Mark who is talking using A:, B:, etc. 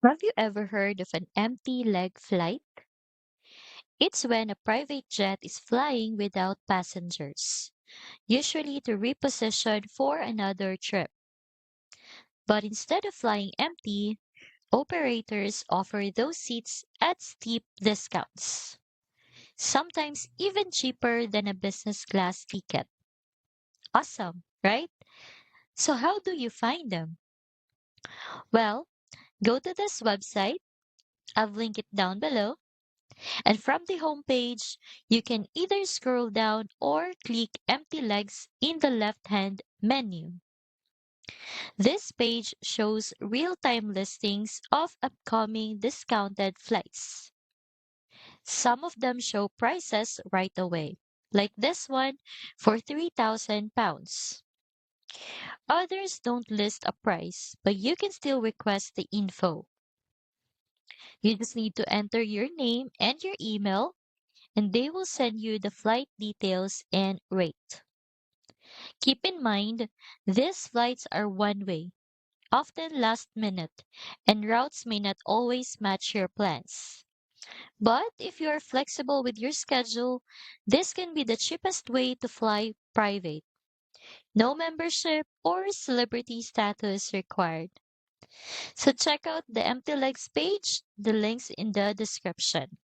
A: Have you ever heard of an empty leg flight? It's when a private jet is flying without passengers, usually to reposition for another trip. But instead of flying empty, operators offer those seats at steep discounts, sometimes even cheaper than a business class ticket. Awesome, right? So, how do you find them? Well, go to this website. I've linked it down below. And from the homepage, you can either scroll down or click empty legs in the left-hand menu. This page shows real-time listings of upcoming discounted flights. Some of them show prices right away, like this one for £3,000. Others don't list a price, but you can still request the info. You just need to enter your name and your email, and they will send you the flight details and rate. Keep in mind, these flights are one way, often last minute, and routes may not always match your plans. But if you are flexible with your schedule, this can be the cheapest way to fly private. No membership or celebrity status required. So check out the Empty Legs page, the links in the description.